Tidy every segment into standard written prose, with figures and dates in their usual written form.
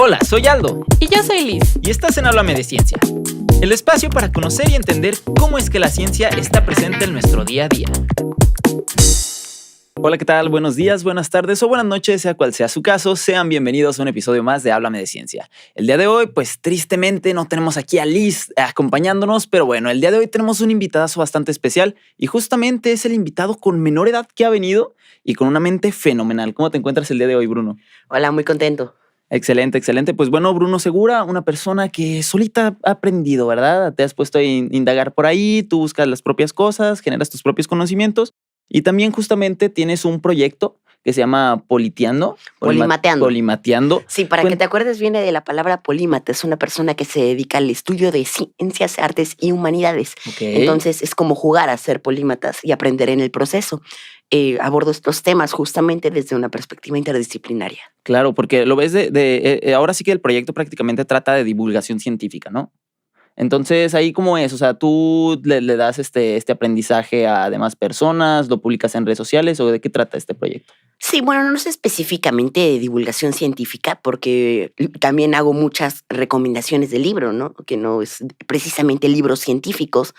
Hola, soy Aldo. Y yo soy Liz. Y estás en Háblame de Ciencia, el espacio para conocer y entender cómo es que la ciencia está presente en nuestro día a día. Hola, ¿qué tal? Buenos días, buenas tardes o buenas noches, sea cual sea su caso. Sean bienvenidos a un episodio más de Háblame de Ciencia. El día de hoy, pues tristemente no tenemos aquí a Liz acompañándonos, pero bueno, el día de hoy tenemos un invitadazo bastante especial y justamente es el invitado con menor edad que ha venido y con una mente fenomenal. ¿Cómo te encuentras el día de hoy, Bruno? Hola, muy contento. Excelente, excelente. Pues bueno, Bruno Segura, una persona que solita ha aprendido, ¿verdad? Te has puesto a indagar por ahí, tú buscas las propias cosas, generas tus propios conocimientos y también justamente tienes un proyecto que se llama Politeando. Polimateando. Sí, para que te Cuen- acuerdes, viene de la palabra polímata. Es una persona que se dedica al estudio de ciencias, artes y humanidades. Ok. Entonces, es como jugar a ser polímatas y aprender en el proceso. Abordo estos temas justamente desde una perspectiva interdisciplinaria. Claro, porque lo ves ahora sí que el proyecto prácticamente trata de divulgación científica, ¿no? Entonces, ahí cómo es, o sea, tú le das este aprendizaje a demás personas, lo publicas en redes sociales o de qué trata este proyecto. Sí, bueno, no es específicamente de divulgación científica, porque también hago muchas recomendaciones de libro, ¿no? Que no es precisamente libros científicos,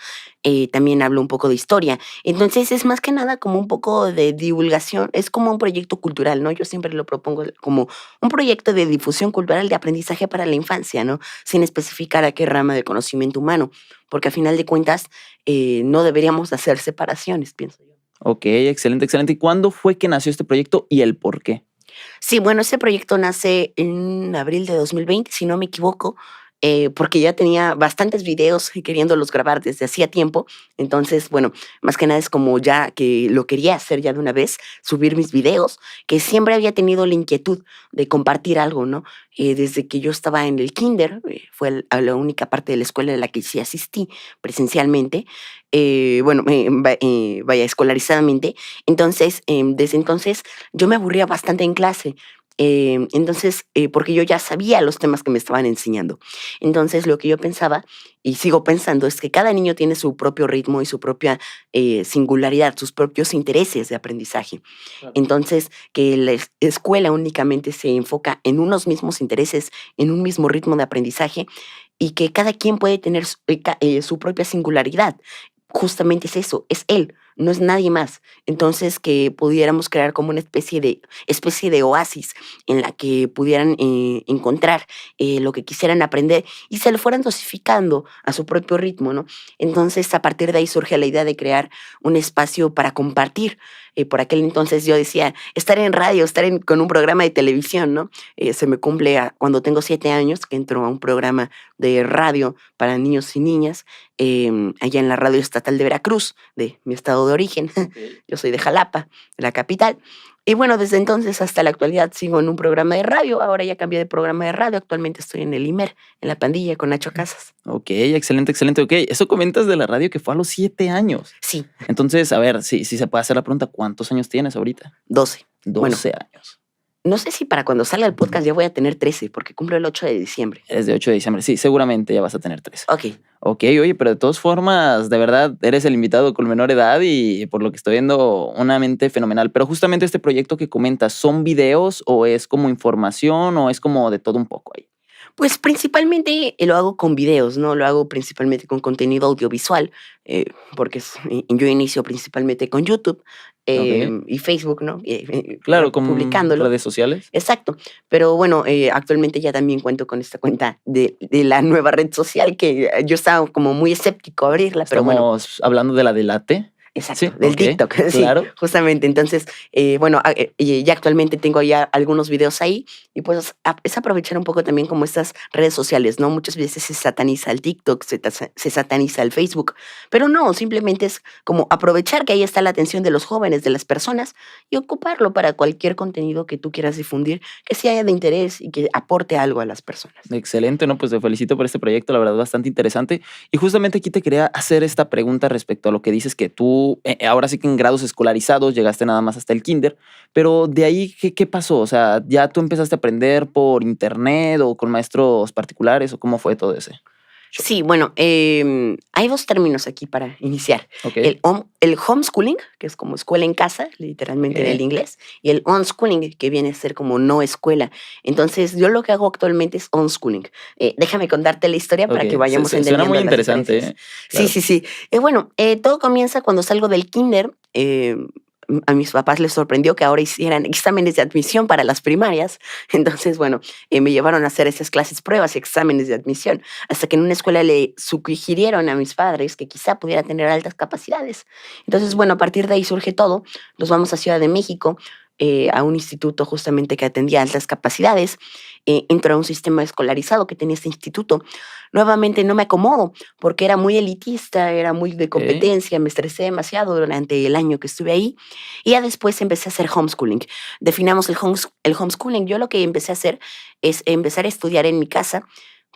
también hablo un poco de historia. Entonces es más que nada como un poco de divulgación, es como un proyecto cultural, ¿no? Yo siempre lo propongo como un proyecto de difusión cultural de aprendizaje para la infancia, ¿no? Sin especificar a qué rama del conocimiento humano, porque a final de cuentas no deberíamos hacer separaciones, pienso yo. Ok, excelente, excelente. ¿Y cuándo fue que nació este proyecto y el por qué? Sí, bueno, ese proyecto nace en abril de 2020, si no me equivoco, porque ya tenía bastantes videos y queriéndolos grabar desde hacía tiempo. Entonces, bueno, más que nada es como ya que lo quería hacer ya de una vez, subir mis videos, que siempre había tenido la inquietud de compartir algo, ¿no? Desde que yo estaba en el kinder, fue a la única parte de la escuela en la que sí asistí presencialmente, bueno, vaya, escolarizadamente. Entonces, desde entonces yo me aburría bastante en clase. Porque yo ya sabía los temas que me estaban enseñando. Entonces, lo que yo pensaba y sigo pensando es que cada niño tiene su propio ritmo y su propia singularidad, sus propios intereses de aprendizaje. Claro. Entonces, que la escuela únicamente se enfoca en unos mismos intereses, en un mismo ritmo de aprendizaje y que cada quien puede tener su propia singularidad. Justamente es eso, es él, no es nadie más. Entonces, que pudiéramos crear como una especie de oasis en la que pudieran encontrar lo que quisieran aprender y se lo fueran dosificando a su propio ritmo, ¿no? Entonces, a partir de ahí surge la idea de crear un espacio para compartir. Por aquel entonces yo decía, estar en radio, con un programa de televisión, ¿no? Se me cumple cuando tengo 7 años, que entro a un programa de radio para niños y niñas, allá en la radio estatal de Veracruz, de mi estado de origen. Yo soy de Jalapa, de la capital. Y bueno, desde entonces hasta la actualidad sigo en un programa de radio. Ahora ya cambié de programa de radio. Actualmente estoy en el IMER, en La Pandilla, con Nacho Casas. Ok, excelente, excelente. Ok, eso comentas de la radio que fue a los 7 años. Sí, Entonces, a ver, si se puede hacer la pregunta, ¿cuántos años tienes ahorita? 12. 12 años. No sé si para cuando salga el podcast ya voy a tener 13, porque cumplo el 8 de diciembre. Eres de 8 de diciembre. Sí, seguramente ya vas a tener 3. Ok. Ok, oye, pero de todas formas, de verdad, eres el invitado con menor edad y por lo que estoy viendo, una mente fenomenal. Pero justamente este proyecto que comentas, ¿son videos o es como información o es como de todo un poco ahí? Pues principalmente lo hago con videos, ¿no? Lo hago principalmente con contenido audiovisual, porque yo inicio principalmente con YouTube Ok. y Facebook, ¿no? Claro, con Publicándolo. redes sociales. Exacto, pero bueno, actualmente ya también cuento con esta cuenta de la nueva red social que yo estaba como muy escéptico a abrirla, pero bueno. Estamos hablando de la de Late. Exacto, Sí, del ok, TikTok, sí, claro. justamente. Entonces, bueno, ya actualmente tengo ya algunos videos ahí y pues es aprovechar un poco también como estas redes sociales, ¿no? Muchas veces se sataniza el TikTok, se sataniza el Facebook, pero no, simplemente es como aprovechar que ahí está la atención de los jóvenes, de las personas y ocuparlo para cualquier contenido que tú quieras difundir, que sea de interés y que aporte algo a las personas. Excelente, ¿no? Pues te felicito por este proyecto, la verdad, bastante interesante. Y justamente aquí te quería hacer esta pregunta respecto a lo que dices que tú, ahora sí que en grados escolarizados llegaste nada más hasta el kinder, pero de ahí, ¿qué pasó? O sea, ¿ya tú empezaste a aprender por internet o con maestros particulares o cómo fue todo ese? Sí, bueno, hay 2 términos aquí para iniciar. Okey, El homeschooling, que es como escuela en casa, literalmente en el okey, inglés, y el unschooling, que viene a ser como no escuela. Entonces, yo lo que hago actualmente es unschooling. Déjame contarte la historia para que okey. Se vayamos se suena muy entendiendo las interesante, diferencias. ¿eh? Sí, Claro. sí, sí. Bueno, todo comienza cuando salgo del kinder. A mis papás les sorprendió que ahora hicieran exámenes de admisión para las primarias. Entonces, bueno, me llevaron a hacer esas clases pruebas y exámenes de admisión, hasta que en una escuela le sugirieron a mis padres que quizá pudiera tener altas capacidades. Entonces, bueno, a partir de ahí surge todo. Nos vamos a Ciudad de México, a un instituto justamente que atendía altas capacidades. Entro a un sistema escolarizado que tenía este instituto. Nuevamente no me acomodo porque era muy elitista, era muy de Okey, competencia, me estresé demasiado durante el año que estuve ahí y ya después empecé a hacer homeschooling. Definamos el homeschooling. Yo lo que empecé a hacer es empezar a estudiar en mi casa,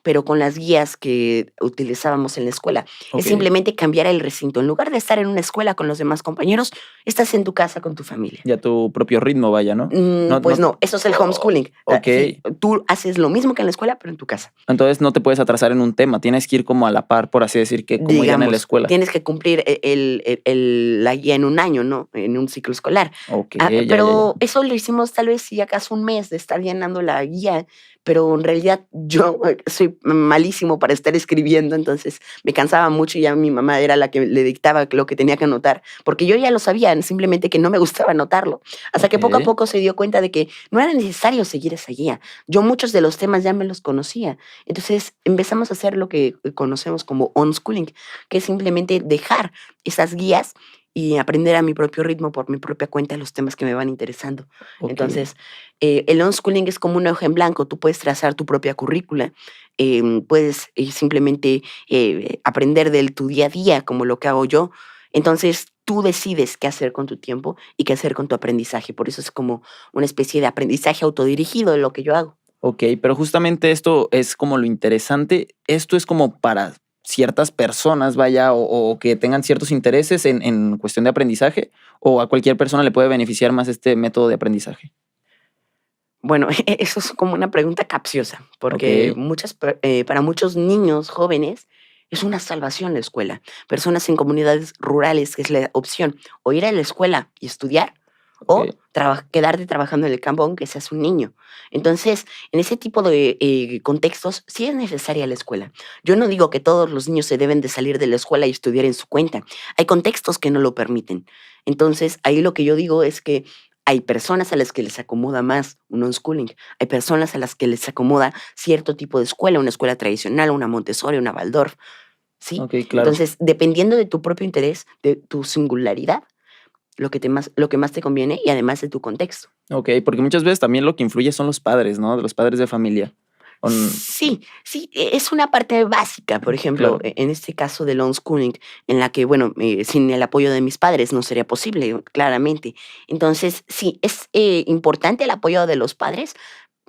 pero con las guías que utilizábamos en la escuela. Es okey. simplemente cambiar el recinto. En lugar de estar en una escuela con los demás compañeros, estás en tu casa con tu familia. Y a tu propio ritmo, vaya, ¿no? No Pues no no, eso es el o homeschooling. Sí, okey. tú haces lo mismo que en la escuela, pero en tu casa. Entonces, no te puedes atrasar en un tema, tienes que ir como a la par, por así decir, que como irían en la Digamos, escuela. tienes que cumplir la guía en un año, ¿no? En un ciclo escolar. Okey, ya, ya, ya. Pero eso lo hicimos tal vez, si acaso, un mes de estar llenando la guía, pero en realidad yo soy malísimo para estar escribiendo, entonces me cansaba mucho y ya mi mamá era la que le dictaba lo que tenía que anotar, porque yo ya lo sabía, simplemente que no me gustaba anotarlo. Hasta que poco a Okey, poco se dio cuenta de que no era necesario seguir esa guía. Yo muchos de los temas ya me los conocía. Entonces empezamos a hacer lo que conocemos como unschooling, que es simplemente dejar esas guías y aprender a mi propio ritmo, por mi propia cuenta, los temas que me van interesando. okey, Entonces, el unschooling es como una hoja en blanco, tú puedes trazar tu propia currícula, puedes simplemente aprender de tu día a día, como lo que hago yo. Entonces, tú decides qué hacer con tu tiempo y qué hacer con tu aprendizaje. Por eso es como una especie de aprendizaje autodirigido de lo que yo hago. okey, pero justamente esto es como lo interesante, ¿esto es como para ciertas personas, vaya, o que tengan ciertos intereses en cuestión de aprendizaje, o a cualquier persona le puede beneficiar más este método de aprendizaje? Bueno, eso es como una pregunta capciosa, porque Okey, para muchos niños jóvenes es una salvación la escuela. Personas en comunidades rurales, que es la opción, o ir a la escuela y estudiar, o okey, quedarte trabajando en el campo aunque seas un niño. Entonces, en ese tipo de contextos, sí es necesaria la escuela. Yo no digo que todos los niños se deben de salir de la escuela y estudiar en su cuenta. Hay contextos que no lo permiten. Entonces, ahí lo que yo digo es que hay personas a las que les acomoda más un unschooling, hay personas a las que les acomoda cierto tipo de escuela, una escuela tradicional, una Montessori, una Waldorf, ¿sí? okey, claro. Entonces, dependiendo de tu propio interés, de tu singularidad, lo que más te conviene y además de tu contexto. Okey, porque muchas veces también lo que influye son los padres, ¿no? De los padres de familia. On Sí, sí, es una parte básica, por ejemplo, claro. en este caso del unschooling, en la que, bueno, sin el apoyo de mis padres no sería posible, claramente. Entonces, sí, es importante el apoyo de los padres,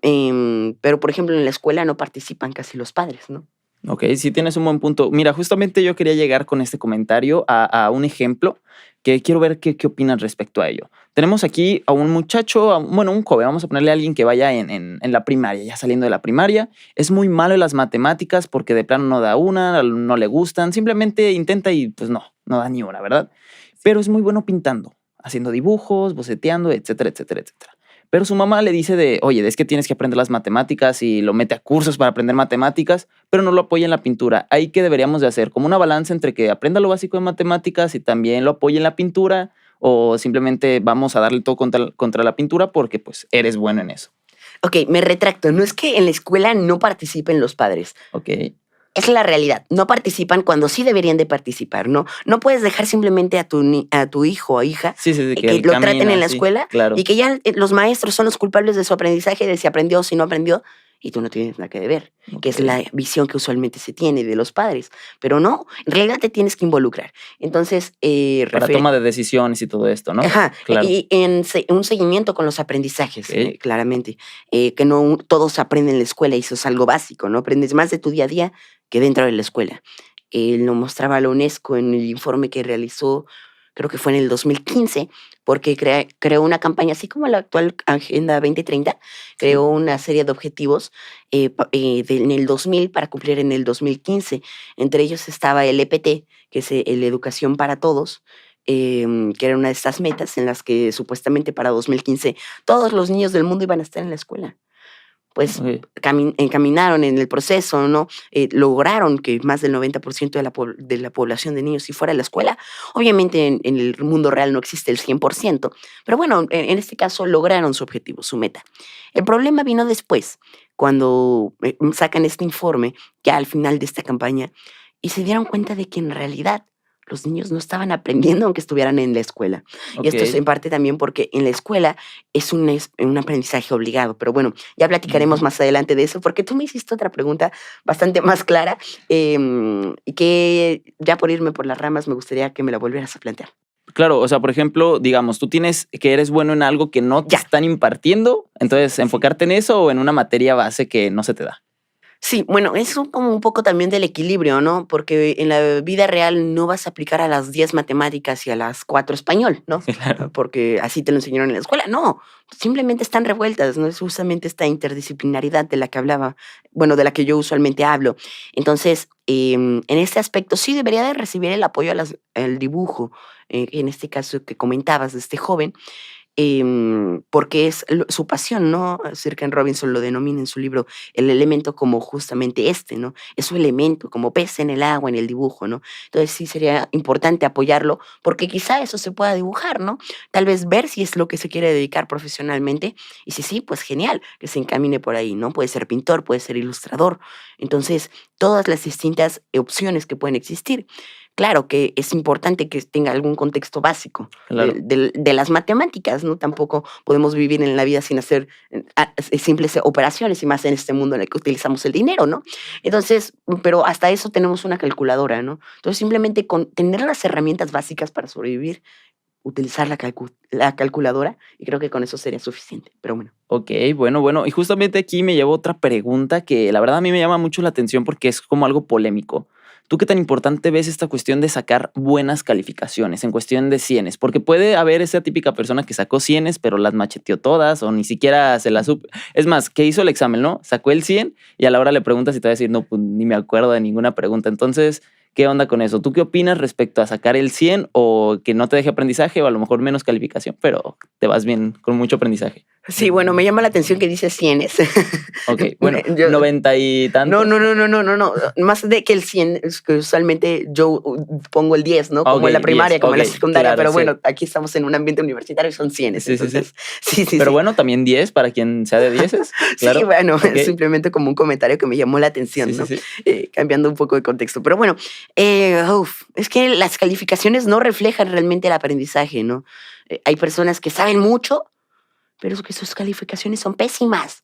pero, por ejemplo, en la escuela no participan casi los padres, ¿no? Okey, sí tienes un buen punto. Mira, justamente yo quería llegar con este comentario a un ejemplo que quiero ver qué opinas respecto a ello. Tenemos aquí a un muchacho, bueno, un joven, vamos a ponerle a alguien que vaya en la primaria, ya saliendo de la primaria. Es muy malo en las matemáticas porque de plano no da una, no le gustan, simplemente intenta y pues no da ni una, ¿verdad? Pero es muy bueno pintando, haciendo dibujos, boceteando, etcétera, etcétera, etcétera. Pero su mamá le dice de, oye, es que tienes que aprender las matemáticas y lo mete a cursos para aprender matemáticas, pero no lo apoya en la pintura. ¿Ahí qué deberíamos de hacer? ¿Como una balanza entre que aprenda lo básico de matemáticas y también lo apoye en la pintura? ¿O simplemente vamos a darle todo contra la pintura porque pues eres bueno en eso? Ok, me retracto, no es que en la escuela no participen los padres. Ok. Es la realidad, no participan cuando sí deberían de participar, ¿no? No puedes dejar simplemente a tu hijo o hija, Sí, sí, sí, que que el lo traten camino en la así, escuela y claro. que ya, los maestros son los culpables de su aprendizaje, de si aprendió o si no aprendió, y tú no tienes nada que ver, que Ok. es la visión que usualmente se tiene de los padres. Pero no, en realidad te tienes que involucrar. Entonces, Para toma de decisiones y todo esto, ¿no? ajá, Claro. y en un seguimiento con los aprendizajes, Ok. claramente, que no todos aprenden en la escuela y eso es algo básico, ¿no? Aprendes más de tu día a día que dentro de la escuela. Lo mostraba la UNESCO en el informe que realizó, creo que fue en el 2015, porque creó una campaña, así como la actual Agenda 2030, Sí. creó una serie de objetivos en el 2000 para cumplir en el 2015. Entre ellos estaba el EPT, que es la educación para todos, que era una de estas metas en las que supuestamente para 2015 todos los niños del mundo iban a estar en la escuela. Pues Okey. encaminaron en el proceso, ¿no? Lograron que más del 90% de la población de niños sí fuera a la escuela. Obviamente en el mundo real no existe el 100%, pero bueno, en este caso lograron su objetivo, su meta. El problema vino después, cuando sacan este informe, ya al final de esta campaña, y se dieron cuenta de que en realidad los niños no estaban aprendiendo aunque estuvieran en la escuela. Y esto es Okey. en parte también porque en la escuela es un aprendizaje obligado, pero bueno, ya platicaremos Ujú. más adelante de eso, porque tú me hiciste otra pregunta bastante más clara, y que ya por irme por las ramas me gustaría que me la volvieras a plantear. Claro, o sea, por ejemplo, digamos, tú tienes que eres bueno en algo que no te Ya, están impartiendo, entonces, sí. ¿enfocarte en eso o en una materia base que no se te da? Sí, bueno, es como un poco también del equilibrio, ¿no? Porque en la vida real no vas a aplicar a las 10 matemáticas y a las 4 español, ¿no? Claro. Porque así te lo enseñaron en la escuela. No, simplemente están revueltas, ¿no? Es justamente esta interdisciplinaridad de la que hablaba, bueno, de la que yo usualmente hablo. Entonces, en este aspecto sí debería de recibir el apoyo al dibujo, en este caso que comentabas de este joven, porque es su pasión, ¿no? Sir Ken Robinson lo denomina en su libro el elemento como justamente ¿no? Es su elemento, como pez en el agua, en el dibujo, ¿no? Entonces sí sería importante apoyarlo, porque quizá eso se pueda dibujar, ¿no? Tal vez ver si es lo que se quiere dedicar profesionalmente, y si sí, pues genial, que se encamine por ahí, ¿no? Puede ser pintor, puede ser ilustrador. Entonces, todas las distintas opciones que pueden existir. Claro que es importante que tenga algún contexto básico Claro. de las matemáticas, ¿no? Tampoco podemos vivir en la vida sin hacer simples operaciones, y más en este mundo en el que utilizamos el dinero, ¿no? Entonces, pero hasta eso tenemos una calculadora, ¿no? Entonces, simplemente con tener las herramientas básicas para sobrevivir, utilizar la calculadora, y creo que con eso sería suficiente, pero bueno. Okey, bueno, y justamente aquí me lleva otra pregunta que la verdad a mí me llama mucho la atención porque es como algo polémico. ¿Tú qué tan importante ves esta cuestión de sacar buenas calificaciones en cuestión de cienes? Porque puede haber esa típica persona que sacó cienes, pero las macheteó todas o ni siquiera se las supo. Es más, que hizo el examen, ¿no? Sacó el 100 y a la hora le preguntas y te va a decir: "No, pues ni me acuerdo de ninguna pregunta". Entonces, ¿qué onda con eso? ¿Tú qué opinas respecto a sacar el 100 o que no te deje aprendizaje o a lo mejor menos calificación, pero te vas bien con mucho aprendizaje? Sí, bueno, me llama la atención que dices cienes. Okey, bueno, Yo 90 y no, tantos. no, no, no, no, no, no, más de que el 100, es que usualmente yo pongo el 10, ¿no? Como en la Okey, 10, primaria, como en la okey, secundaria, claro, pero sí. bueno, aquí estamos en un ambiente universitario y son cienes, Sí, sí, sí. entonces, sí, sí, Pero sí. bueno, también 10 para quien sea de dieces, Sí, claro. bueno, es Okey. simplemente como un comentario que me llamó la Sí, atención, sí, ¿no? sí. Cambiando un poco de contexto. Pero bueno, es que las calificaciones no reflejan realmente el aprendizaje, ¿no? Hay personas que saben mucho, pero es que sus calificaciones son pésimas.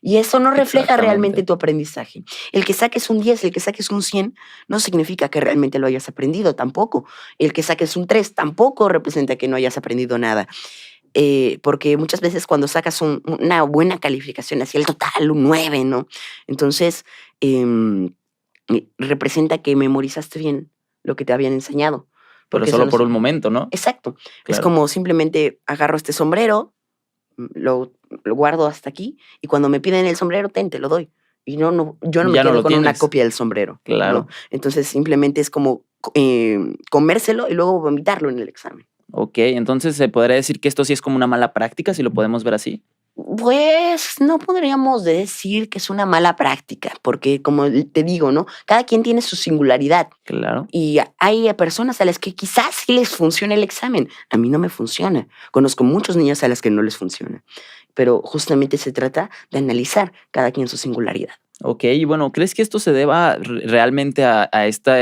Y eso no refleja realmente Exactamente. tu aprendizaje. El que saques un 10, el que saques un 100, no significa que realmente lo hayas aprendido tampoco. El que saques un 3 tampoco representa que no hayas aprendido nada. Porque muchas veces cuando sacas una buena calificación, así el total, un 9, ¿no? Entonces, em, representa que memorizaste bien lo que te habían enseñado. Pero Porque eso solo no por un significa. momento, ¿no? Exacto. Es Claro. como simplemente agarro este sombrero, lo guardo hasta aquí, y cuando me piden el sombrero, te lo doy. Y yo no Y me ya no quedo lo con una tienes. copia del sombrero, ¿no? Claro. Entonces, simplemente es como comérselo y luego vomitarlo en el examen. Okey, entonces, ¿se podría decir que esto sí es como una mala práctica, si lo podemos ver así? Pues, no podríamos decir que es una mala práctica, porque como te digo, ¿no? Cada quien tiene su singularidad. Claro. Y hay personas a las que quizás sí les funciona el examen. A mí no me funciona. Conozco muchos niños a las que no les funciona. Pero justamente se trata de analizar cada quien su singularidad. Okey, y bueno, ¿crees que esto se deba realmente a esta,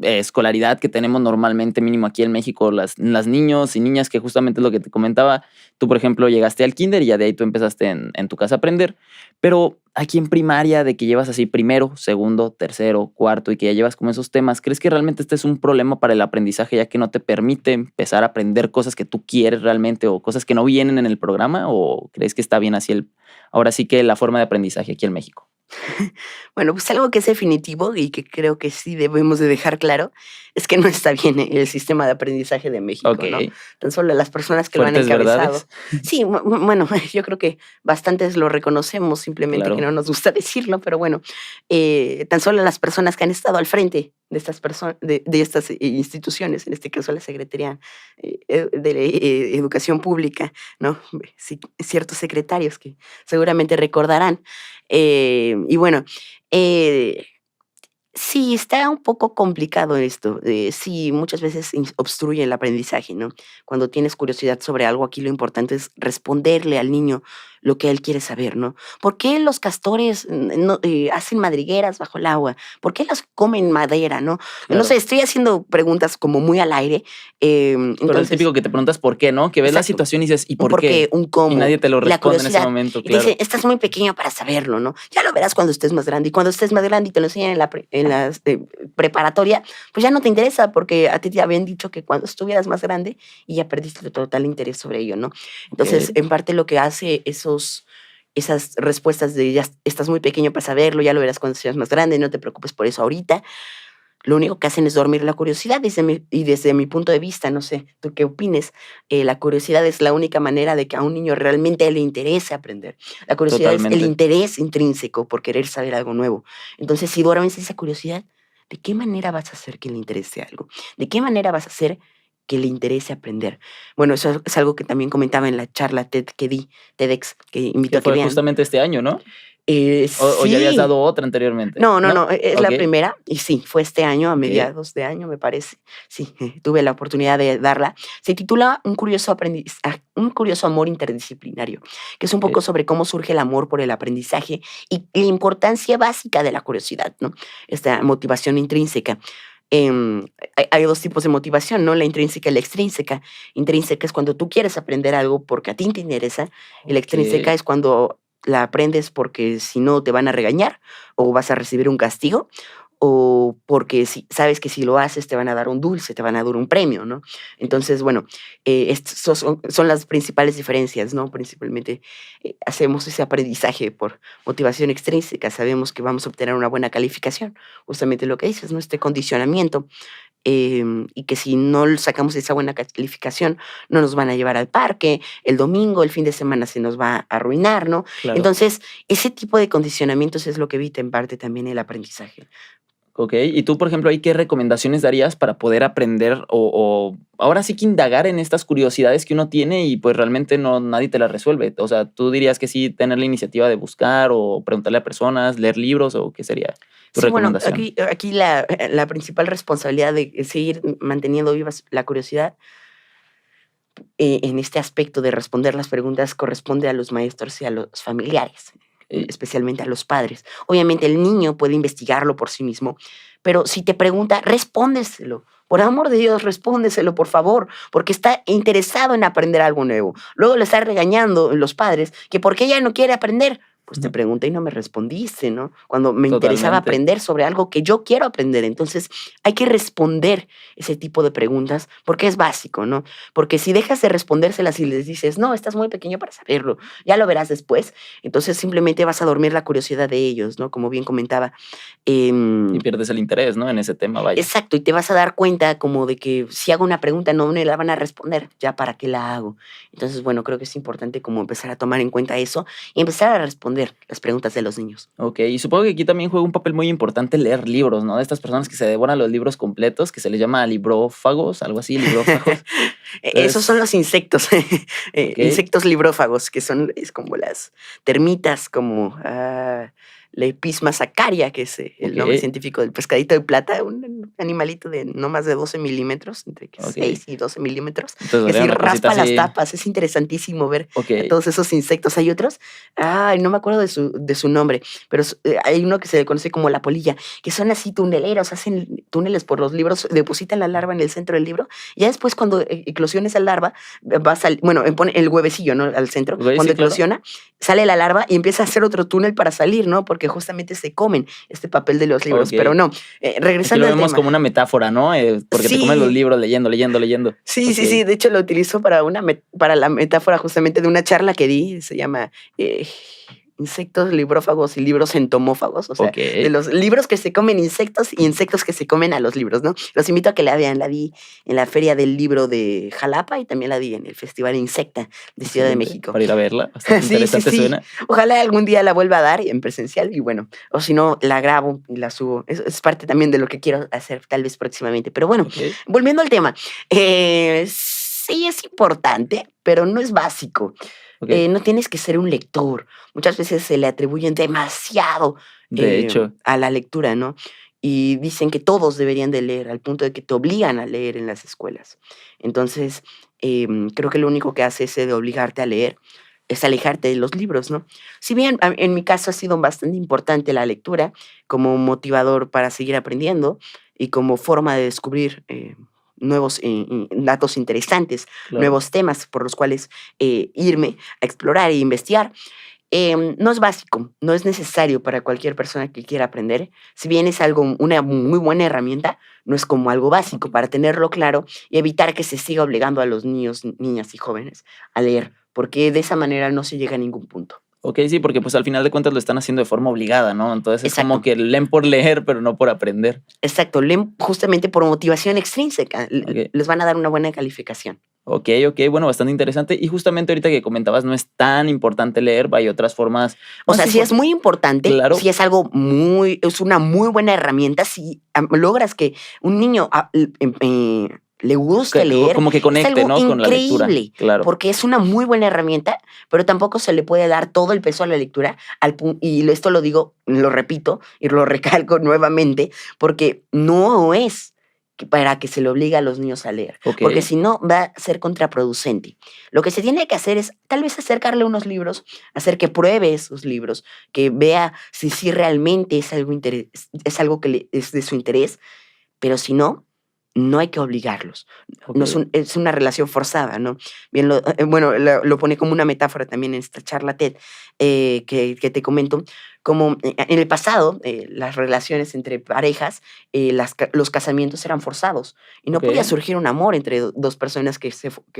escolaridad que tenemos normalmente, mínimo aquí en México, las niños y niñas que justamente es lo que te comentaba? Tú, por ejemplo, llegaste al kínder y ya de ahí tú empezaste en tu casa a aprender, pero aquí en primaria, de que llevas así primero, segundo, tercero, cuarto y que ya llevas como esos temas, ¿crees que realmente este es un problema para el aprendizaje, ya que no te permite empezar a aprender cosas que tú quieres realmente o cosas que no vienen en el programa? ¿O crees que está bien así ahora sí que la forma de aprendizaje aquí en México? Bueno, pues algo que es definitivo y que creo que sí debemos de dejar claro es que no está bien el sistema de aprendizaje de México, ¿no? Ok. Tan solo las personas que lo han Fuertes verdades. encabezado. Sí, bueno, yo creo que bastantes lo reconocemos, simplemente que Claro, no nos gusta decirlo, pero bueno, tan solo las personas que han estado al frente de estas personas, de estas instituciones, en este caso la Secretaría de Educación Pública, ¿no? Sí, ciertos secretarios que seguramente recordarán. Y bueno, eh, sí, está un poco complicado esto. Sí, muchas veces obstruye el aprendizaje, ¿no? Cuando tienes curiosidad sobre algo, aquí lo importante es responderle al niño lo que él quiere saber, ¿no? ¿Por qué los castores hacen madrigueras bajo el agua? ¿Por qué las comen madera, no? No sé, claro. estoy haciendo preguntas como muy al aire. Pero el Entonces, típico que te preguntas por qué, ¿no? Que ves la exacto, situación y dices, ¿y un por por qué, qué? un Y cómo, nadie te lo y la responde en ese curiosidad. momento, Y te dice, claro. estás muy pequeño para saberlo, ¿no? Ya lo verás cuando estés más grande. Y cuando estés más grande y te lo enseñan en la preparatoria, pues ya no te interesa porque a ti te habían dicho que cuando estuvieras más grande y ya perdiste total interés sobre ello, ¿no? Entonces, Ok, en parte lo que hace esas respuestas de ya estás muy pequeño para saberlo, ya lo verás cuando seas más grande, no te preocupes por eso ahorita, lo único que hacen es dormir la curiosidad desde mi punto de vista, no sé, tú qué opines, la curiosidad es la única manera de que a un niño realmente le interese aprender. La curiosidad es el totalmente. interés intrínseco por querer saber algo nuevo. Entonces, si duermes esa curiosidad, ¿de qué manera vas a hacer que le interese algo? ¿De qué manera vas a hacer que le interese aprender? Bueno, eso es algo que también comentaba en la charla TED que di, TEDx, que invito Que a que fue vean. justamente este año, ¿no? O ya habías Sí, dado otra anteriormente, no, no, ¿no? no, es la Ok, primera y sí, fue este año, a ok, mediados de año, me parece. Sí, tuve la oportunidad de darla. Se titula Un curioso amor interdisciplinario, que es un poco ok. sobre cómo surge el amor por el aprendizaje y la importancia básica de la curiosidad, ¿no? Esta motivación intrínseca. Hay 2 tipos de motivación, ¿no? La intrínseca y la extrínseca. Intrínseca es cuando tú quieres aprender algo porque a ti te interesa, y la Ok, extrínseca es cuando la aprendes porque si no te van a regañar o vas a recibir un castigo, o porque si sabes que si lo haces te van a dar un dulce, te van a dar un premio, ¿no? Entonces, bueno, estos son las principales diferencias, ¿no? Principalmente, hacemos ese aprendizaje por motivación extrínseca, sabemos que vamos a obtener una buena calificación, justamente lo que dices, ¿no? Este condicionamiento, y que si no sacamos esa buena calificación, no nos van a llevar al parque, el domingo, el fin de semana se nos va a arruinar, ¿no? claro. Entonces, ese tipo de condicionamientos es lo que evita en parte también el aprendizaje. Ok, y tú, por ejemplo, ¿ahí qué recomendaciones darías para poder aprender o ahora sí que indagar en estas curiosidades que uno tiene y pues realmente no nadie te las resuelve? O sea, ¿tú dirías que sí tener la iniciativa de buscar o preguntarle a personas, leer libros o qué sería tu Sí, bueno, recomendación? aquí la principal responsabilidad de seguir manteniendo vivas la curiosidad, en este aspecto de responder las preguntas corresponde a los maestros y a los familiares, Okey, especialmente a los padres. Obviamente el niño puede investigarlo por sí mismo, pero si te pregunta, respóndeselo. Por amor de Dios, respóndeselo, por favor, porque está interesado en aprender algo nuevo. Luego le está regañando los padres que porque ella no quiere aprender. Pues te ujú, pregunté y no me respondiste, ¿no? Cuando me interesaba totalmente. aprender sobre algo que yo quiero aprender. Entonces, hay que responder ese tipo de preguntas porque es básico, ¿no? Porque si dejas de respondérselas y les dices, no, estás muy pequeño para saberlo, ya lo verás después, entonces simplemente vas a dormir la curiosidad de ellos, ¿no? Como bien comentaba. Y Em, pierdes el interés, ¿no? En ese tema, vaya. exacto, y te vas a dar cuenta como de que si hago una pregunta no me la van a responder, ya para qué la hago. Entonces, bueno, creo que es importante como empezar a tomar en cuenta eso y empezar a responder las preguntas de los niños. Okey, y supongo que aquí también juega un papel muy importante leer libros, ¿no? De estas personas que se devoran los libros completos, que se les llama librófagos, algo así, librófagos. Esos son Entonces, los insectos, okey, insectos librófagos, que son es como las termitas, como la Episma sacaria, que es el nombre okey, científico del pescadito de plata, un animalito de no más de 12 milímetros, entre okey. 6 y 12 milímetros, Entonces, que daría así una cosita raspa las así. tapas. Es interesantísimo ver a Okey, todos esos insectos. Hay otros, ay, no me acuerdo de su nombre, pero hay uno que se le conoce como la polilla, que son así tuneleros, hacen túneles por los libros, depositan la larva en el centro del libro, y ya después cuando eclosiona esa larva, bueno, pone el huevecillo, ¿no? Al centro. okey, Cuando sí, claro. eclosiona, sale la larva y empieza a hacer otro túnel para salir, ¿no? Porque justamente se comen este papel de los libros. Pero Okey. no, Aquí regresando lo al vemos tema. como una metáfora, ¿no? Porque te comes los Sí, libros leyendo, leyendo, leyendo. sí, sí, sí. Okey, De hecho, lo utilizo para para la metáfora justamente de una charla que di. Se llama insectos librófagos y libros entomófagos, o sea, Ok. de los libros que se comen insectos y insectos que se comen a los libros, ¿no? Los invito a que la vean, la vi en la Feria del Libro de Jalapa y también la vi en el Festival Insecta de Ciudad de Excelente. México. Para ir a verla. Bastante Sí, sí, interesante sí. suena. Ojalá algún día la vuelva a dar en presencial y bueno, o si no, la grabo y la subo. Es parte también de lo que quiero hacer tal vez próximamente. Pero bueno, Ok. volviendo al tema, sí es importante, pero no es básico. Ok. No tienes que ser un lector. Muchas veces se le atribuyen demasiado De hecho. a la lectura, ¿no? Y dicen que todos deberían de leer, al punto de que te obligan a leer en las escuelas. Entonces, creo que lo único que hace ese de obligarte a leer es alejarte de los libros, ¿no? Si bien en mi caso ha sido bastante importante la lectura como motivador para seguir aprendiendo y como forma de descubrir nuevos datos interesantes, Claro. nuevos temas por los cuales irme a explorar e investigar. No es básico, no es necesario para cualquier persona que quiera aprender. Si bien es algo, una muy buena herramienta, no es como algo básico para tenerlo claro y evitar que se siga obligando a los niños, niñas y jóvenes a leer, porque de esa manera no se llega a ningún punto. Ok, sí, porque pues al final de cuentas lo están haciendo de forma obligada, ¿no? Entonces es como Exacto, que leen por leer, pero no por aprender. exacto. Leen justamente por motivación extrínseca. Ok. Les van a dar una buena calificación. Ok, ok, bueno, bastante interesante. Y justamente ahorita que comentabas, no es tan importante leer, hay otras formas O más sea, sí es importantes. muy importante, Claro, sí es algo muy, es una muy buena herramienta si logras que un niño le guste leer, como que es conecte, algo ¿no? Con la lectura, increíble, claro. porque es una muy buena herramienta, pero tampoco se le puede dar todo el peso a la lectura, y esto lo digo, lo repito y lo recalco nuevamente, porque no es para que se le obligue a los niños a leer, Ok, porque si no va a ser contraproducente. Lo que se tiene que hacer es tal vez acercarle unos libros, hacer que pruebe esos libros, que vea si sí realmente es algo, es algo que es de su interés, pero si no, no hay que obligarlos. ok, No es, es una relación forzada, ¿no? Bien, bueno, lo pone como una metáfora también en esta charla TED que te comento, como en el pasado las relaciones entre parejas, los casamientos eran forzados y no ok, podía surgir un amor entre dos personas que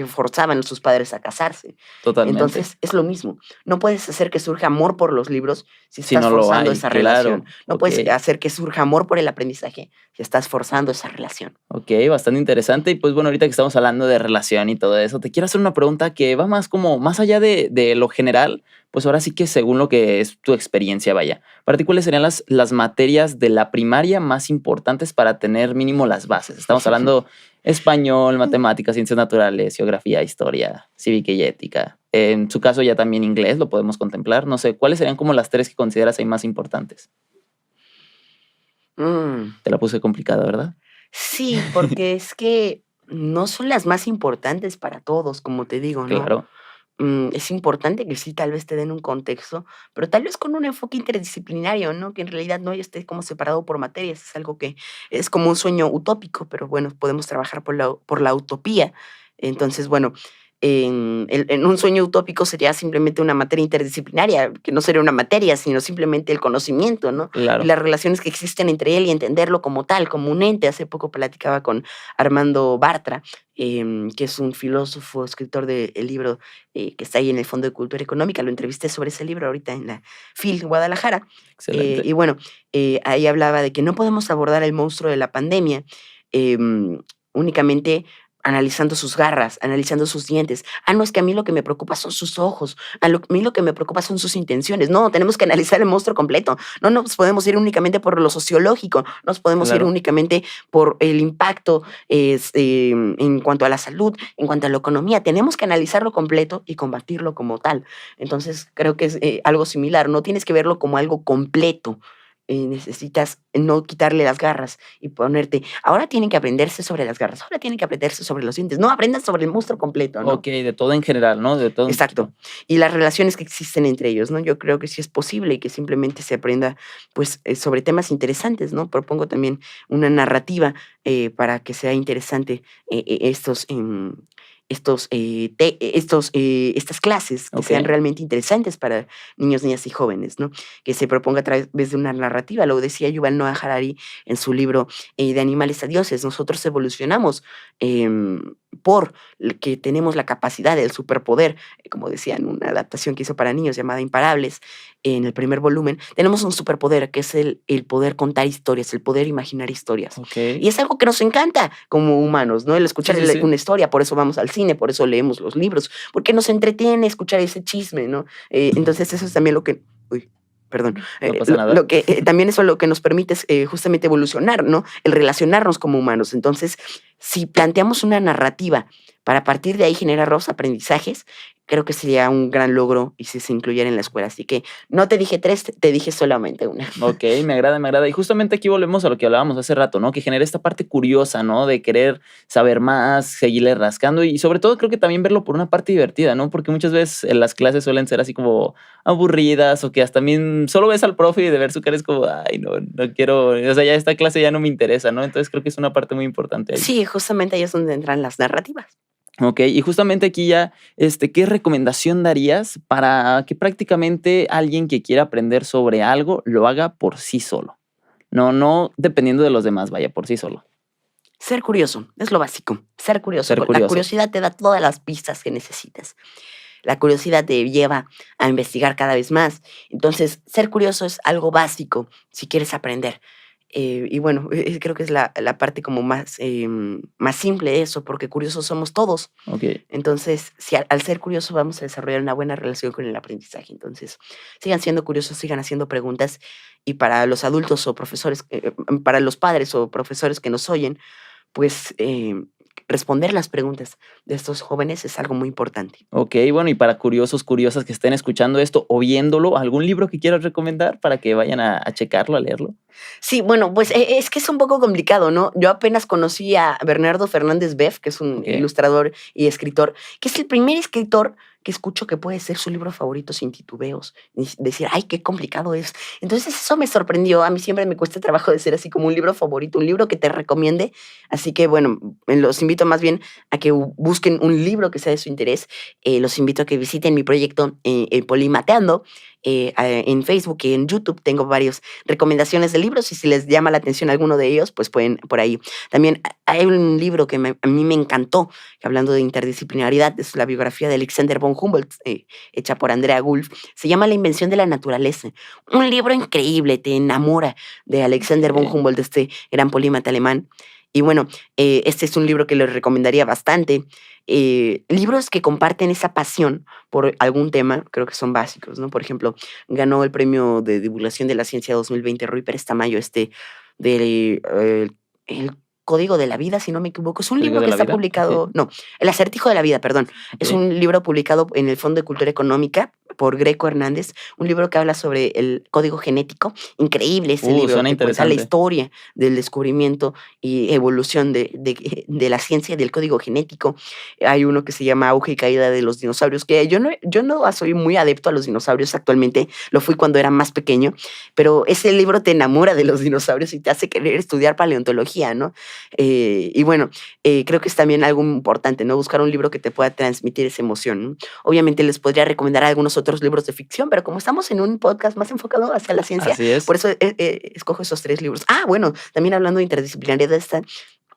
forzaban a sus padres a casarse. totalmente. Entonces es lo mismo. No puedes hacer que surja amor por los libros si Si estás no lo forzando hay, esa relación. claro, No ok. puedes hacer que surja amor por el aprendizaje si estás forzando esa relación. Ok, bastante interesante. Y pues bueno, ahorita que estamos hablando de relación y todo eso, te quiero hacer una pregunta que va más como, más allá de lo general, pues ahora sí que según lo que es tu experiencia, vaya. Para ti, ¿cuáles serían las materias de la primaria más importantes para tener mínimo las bases? Estamos hablando español, matemáticas, ciencias naturales, geografía, historia, cívica y ética. En su caso ya también inglés, lo podemos contemplar. No sé, ¿cuáles serían como las tres que consideras ahí más importantes? Mm. Te la puse complicada, ¿verdad? Sí, porque es que no son las más importantes para todos, como te digo, ¿no? Claro, Es importante que sí, tal vez te den un contexto, pero tal vez con un enfoque interdisciplinario, ¿no? Que en realidad no esté como separado por materias, es algo que es como un sueño utópico, pero bueno, podemos trabajar por la utopía. Entonces, bueno, en un sueño utópico sería simplemente una materia interdisciplinaria, que no sería una materia, sino simplemente el conocimiento, ¿no? Y claro. las relaciones que existen entre él y entenderlo como tal, como un ente. Hace poco platicaba con Armando Bartra, que es un filósofo, escritor del libro que está ahí en el Fondo de Cultura Económica. Lo entrevisté sobre ese libro ahorita en la FIL Guadalajara. Excelente. Y bueno, ahí hablaba de que no podemos abordar el monstruo de la pandemia únicamente analizando sus garras, analizando sus dientes. Ah, no, es que a mí lo que me preocupa son sus ojos. A mí lo que me preocupa son sus intenciones. No, tenemos que analizar el monstruo completo. No nos podemos ir únicamente por lo sociológico, no nos podemos ir Claro. únicamente por el impacto en cuanto a la salud, en cuanto a la economía. Tenemos que analizarlo completo y combatirlo como tal. Entonces, creo que es algo similar. No tienes que verlo como algo completo. Necesitas no quitarle las garras y ponerte, ahora tienen que aprenderse sobre las garras, ahora tienen que aprenderse sobre los dientes, no aprendan sobre el monstruo completo, ¿no? Okey, de todo en general, ¿no? De todo un Exacto. poquito. Y las relaciones que existen entre ellos, ¿no? Yo creo que sí es posible y que simplemente se aprenda, pues, sobre temas interesantes, ¿no? Propongo también una narrativa para que sea interesante estas clases, que sean Okey, realmente interesantes para niños, niñas y jóvenes, ¿no? Que se proponga a través de una narrativa. Lo decía Yuval Noah Harari en su libro De animales a dioses. Nosotros evolucionamos por que tenemos la capacidad, el superpoder, como decía en una adaptación que hizo para niños llamada Imparables, en el primer volumen, tenemos un superpoder que es el poder contar historias, el poder imaginar historias. Ok. Y es algo que nos encanta como humanos, ¿no? El Sí, escuchar sí, sí. una historia, por eso vamos al cine, por eso leemos los libros, porque nos entretiene escuchar ese chisme, ¿no? Entonces eso es también lo que... Uy, perdón. No pasa nada. Lo que también eso lo que nos permite es justamente evolucionar, ¿no? El relacionarnos como humanos. Entonces, si planteamos una narrativa para a partir de ahí generar nuevos aprendizajes, creo que sería un gran logro y si se incluyera en la escuela. Así que no te dije 3, te dije solamente una. Ok, me agrada, me agrada. Y justamente aquí volvemos a lo que hablábamos hace rato, ¿no? Que genera esta parte curiosa, ¿no? De querer saber más, seguirle rascando y sobre todo creo que también verlo por una parte divertida, ¿no? Porque muchas veces en las clases suelen ser así como aburridas o que hasta también solo ves al profe y de ver su cara es como, ay, no, no quiero, o sea, ya esta clase ya no me interesa, ¿no? Entonces creo que es una parte muy importante ahí. Sí, justamente ahí es donde entran las narrativas. Ok, y justamente aquí ya, ¿qué recomendación darías para que prácticamente alguien que quiera aprender sobre algo lo haga por sí solo? No dependiendo de los demás, vaya, por sí solo. Ser curioso, es lo básico. Ser curioso. Ser La curioso. curiosidad te da todas las pistas que necesitas. La curiosidad te lleva a investigar cada vez más. Entonces, ser curioso es algo básico si quieres aprender. Y bueno, creo que es la parte como más simple de eso, porque curiosos somos todos. Ok, Entonces, si al ser curioso vamos a desarrollar una buena relación con el aprendizaje. Entonces, sigan siendo curiosos, sigan haciendo preguntas. Y para los adultos o profesores, para los padres o profesores que nos oyen, pues responder las preguntas de estos jóvenes es algo muy importante. ok, bueno, y para curiosos, curiosas que estén escuchando esto o viéndolo, ¿algún libro que quieras recomendar para que vayan a checarlo, a leerlo? Sí, bueno, pues es que es un poco complicado, ¿no? Yo apenas conocí a Bernardo Fernández Beff, que es un Ok. ilustrador y escritor, que es el primer escritor que escucho que puede ser su libro favorito sin titubeos. Y decir, ay, qué complicado es. Entonces eso me sorprendió. A mí siempre me cuesta trabajo decir así como un libro favorito, un libro que te recomiende. Así que bueno, los invito más bien a que busquen un libro que sea de su interés. Los invito a que visiten mi proyecto Polimateando. En Facebook y en YouTube tengo varias recomendaciones de libros y si les llama la atención alguno de ellos, pues pueden por ahí. También hay un libro que a mí me encantó, que hablando de interdisciplinaridad, es la biografía de Alexander von Humboldt, hecha por Andrea Gulf. Se llama La invención de la naturaleza. Un libro increíble, te enamora de Alexander von Ok. Humboldt, este gran polímata alemán. Y bueno, este es un libro que les recomendaría bastante. Libros que comparten esa pasión por algún tema, creo que son básicos, ¿no? Por ejemplo, ganó el premio de divulgación de la ciencia 2020 Rui Pérez Tamayo, de el Código de la Vida, si no me equivoco. Es un ¿Código libro de que la está vida? Ok, publicado, no, El Acertijo de la Vida, perdón. Es ok. un libro publicado en el Fondo de Cultura Económica por Greco Hernández, un libro que habla sobre el código genético. Increíble ese libro, Suena te cuenta la interesante. historia del descubrimiento y evolución de la ciencia del código genético. Hay uno que se llama Auge y Caída de los Dinosaurios, que yo no soy muy adepto a los dinosaurios actualmente, lo fui cuando era más pequeño, pero ese libro te enamora de los dinosaurios y te hace querer estudiar paleontología, ¿no? Y bueno, creo que es también algo importante, ¿no? Buscar un libro que te pueda transmitir esa emoción, ¿no? Obviamente les podría recomendar algunos otros libros de ficción, pero como estamos en un podcast más enfocado hacia la ciencia, Así es. por eso escojo esos 3 libros. Ah, bueno, también hablando de interdisciplinaridad está El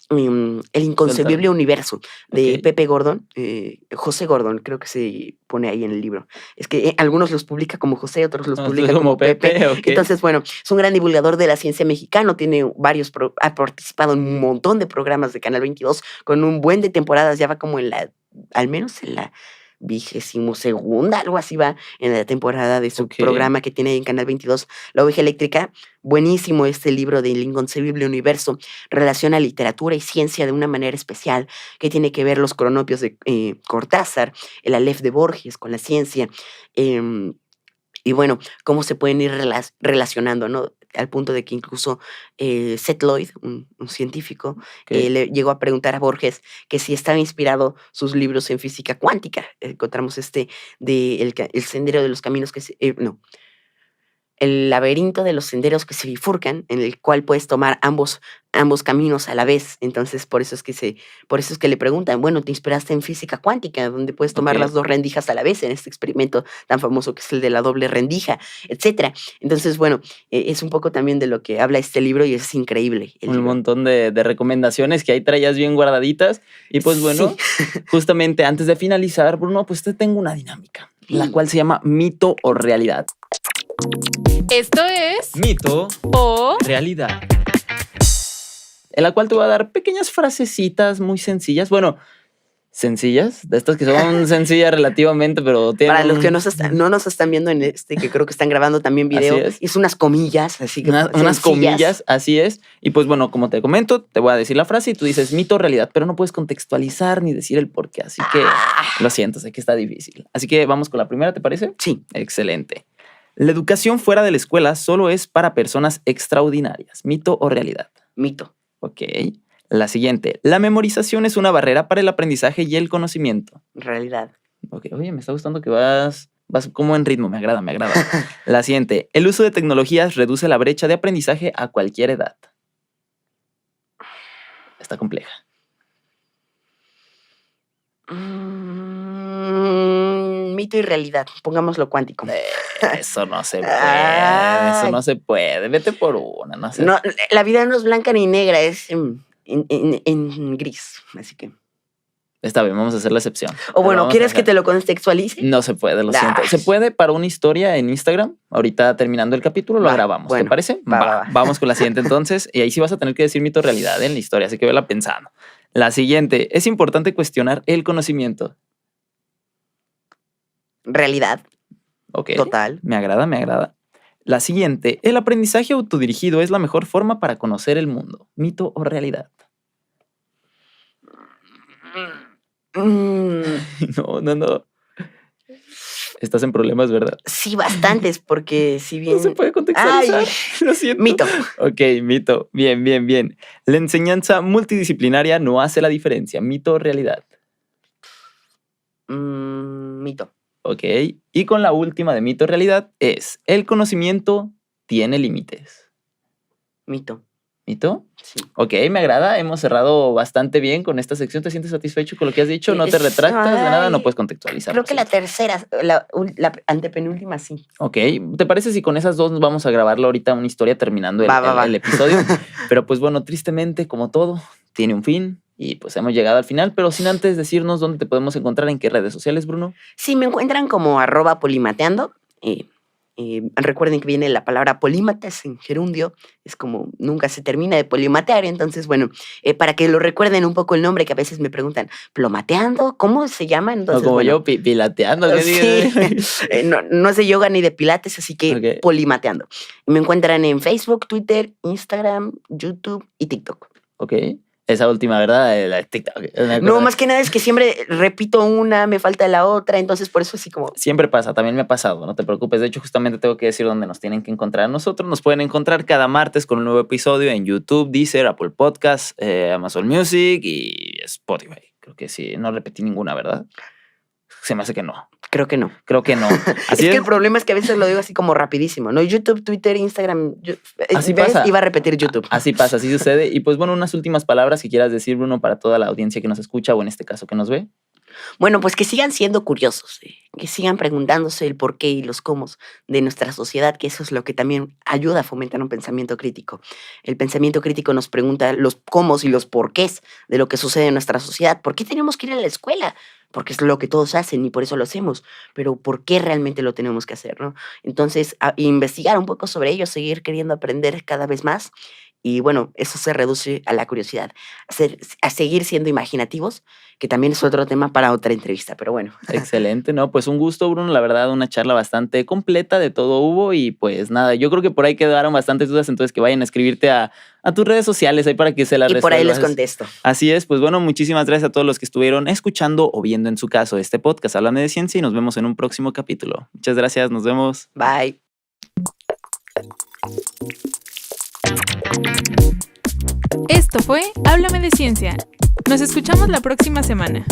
Suéltalo. inconcebible universo Ok. de Pepe Gordon, José Gordon, creo que se pone ahí en el libro. Es que algunos los publica como José, otros los No, soy publica como como Pepe. Pepe, ok. Entonces, bueno, es un gran divulgador de la ciencia mexicano, tiene ha participado en un montón de programas de Canal 22 con un buen de temporadas, ya va como al menos en la 22ª, algo así va en la temporada de su Ok. programa que tiene en Canal 22, La Oveja Eléctrica. Buenísimo este libro del inconcebible universo, relaciona literatura y ciencia de una manera especial, que tiene que ver los cronopios de Cortázar, el Aleph de Borges con la ciencia, em, y bueno, cómo se pueden ir relacionando, ¿no? Al punto de que incluso Seth Lloyd, un científico, Ok. le llegó a preguntar a Borges que si estaba inspirado sus libros en física cuántica. Encontramos de el Sendero de los Caminos, no, el laberinto de los senderos que se bifurcan, en el cual puedes tomar ambos caminos a la vez. Entonces, por eso es que le preguntan, bueno, te inspiraste en física cuántica, donde puedes tomar las dos rendijas a la vez en este experimento tan famoso que es el de la doble rendija, etcétera. Entonces, bueno, es un poco también de lo que habla este libro y es increíble. Un montón de recomendaciones que ahí traías bien guardaditas. Y pues bueno, justamente antes de finalizar, Bruno, pues te tengo una dinámica, la cual se llama mito o realidad. Esto es Mito o realidad. En la cual te voy a dar pequeñas frasecitas muy sencillas. Bueno, sencillas, de estas que son sencillas relativamente, pero tienen... Para los que no nos están viendo en que creo que están grabando también video, es unas comillas, así que unas comillas, así es. Y pues bueno, como te comento, te voy a decir la frase y tú dices mito o realidad, pero no puedes contextualizar ni decir el por qué, así que lo siento, sé que está difícil. Así que vamos con la primera, ¿te parece? Sí. Excelente. La educación fuera de la escuela solo es para personas extraordinarias. ¿Mito o realidad? Mito. Ok. La siguiente. La memorización es una barrera para el aprendizaje y el conocimiento. Realidad. Ok. Oye, me está gustando que vas como en ritmo. Me agrada. La siguiente. El uso de tecnologías reduce la brecha de aprendizaje a cualquier edad. Está compleja. Mito y realidad. Pongámoslo cuántico. Eso no se puede. Eso no se puede. Vete por una. No sé. No, la vida no es blanca ni negra, es en gris. Así que. Está bien, vamos a hacer la excepción. O bueno, ¿quieres que te lo contextualice? No se puede, lo siento. Se puede para una historia en Instagram. Ahorita terminando el capítulo lo grabamos. Bueno, ¿te parece? Va. Vamos con la siguiente entonces. Y ahí sí vas a tener que decir mito o realidad en la historia, así que vela pensando. La siguiente. Es importante cuestionar el conocimiento. Realidad. Ok. Total. Me agrada. La siguiente. El aprendizaje autodirigido es la mejor forma para conocer el mundo. ¿Mito o realidad? No. Estás en problemas, ¿verdad? Sí, bastantes, porque si bien... No se puede contextualizar. Lo siento. Mito. Ok, mito. Bien. La enseñanza multidisciplinaria no hace la diferencia. ¿Mito o realidad? Mito. Ok. Y con la última de mito o realidad es: el conocimiento tiene límites. Mito. ¿Mito? Sí. Ok, me agrada. Hemos cerrado bastante bien con esta sección. ¿Te sientes satisfecho con lo que has dicho? ¿No te retractas de nada? No puedes contextualizar. Creo que la tercera, la antepenúltima, sí. Ok, ¿te parece si con esas dos nos vamos a grabarlo ahorita una historia terminando el episodio? Pero pues bueno, tristemente, como todo, tiene un fin y pues hemos llegado al final, pero sin antes decirnos dónde te podemos encontrar, en qué redes sociales, Bruno. Sí, me encuentran como @polimateando. Recuerden que viene la palabra polímatas en gerundio, es como nunca se termina de polimatear, entonces bueno, para que lo recuerden un poco el nombre, que a veces me preguntan, ¿plomateando? ¿Cómo se llama? Entonces, no, como bueno, yo, pilateando. Sí. No es de yoga ni de pilates, así que polimateando. Me encuentran en Facebook, Twitter, Instagram, YouTube y TikTok. Ok. Esa última, ¿verdad? La TikTok. No, más que nada es que siempre repito una, me falta la otra, entonces por eso así como... Siempre pasa, también me ha pasado, no te preocupes. De hecho, justamente tengo que decir dónde nos tienen que encontrar. Nosotros nos pueden encontrar cada martes con un nuevo episodio en YouTube, Deezer, Apple Podcasts, Amazon Music y Spotify. Creo que sí, no repetí ninguna, ¿verdad? Se me hace que no. Creo que no. Así es que el problema es que a veces lo digo así como rapidísimo, ¿no? YouTube, Twitter, Instagram. Así pasa. Iba a repetir YouTube. Así pasa, así sucede. Y pues bueno, unas últimas palabras que quieras decir, Bruno, para toda la audiencia que nos escucha o en este caso que nos ve. Bueno, pues que sigan siendo curiosos, que sigan preguntándose el por qué y los cómo de nuestra sociedad, que eso es lo que también ayuda a fomentar un pensamiento crítico. El pensamiento crítico nos pregunta los cómo y los porqués de lo que sucede en nuestra sociedad. ¿Por qué tenemos que ir a la escuela? Porque es lo que todos hacen y por eso lo hacemos, pero ¿por qué realmente lo tenemos que hacer, no? Entonces, investigar un poco sobre ello, seguir queriendo aprender cada vez más. Y bueno, eso se reduce a la curiosidad, a seguir siendo imaginativos, que también es otro tema para otra entrevista, pero bueno. Excelente, ¿no? Pues un gusto, Bruno, la verdad, una charla bastante completa, de todo hubo y pues nada, yo creo que por ahí quedaron bastantes dudas, entonces que vayan a escribirte a tus redes sociales ahí para que se las resuelvas. Y por ahí les contesto. Así es, pues bueno, muchísimas gracias a todos los que estuvieron escuchando o viendo en su caso este podcast, Háblame de Ciencia, y nos vemos en un próximo capítulo. Muchas gracias, nos vemos. Bye. Esto fue Háblame de Ciencia. Nos escuchamos la próxima semana.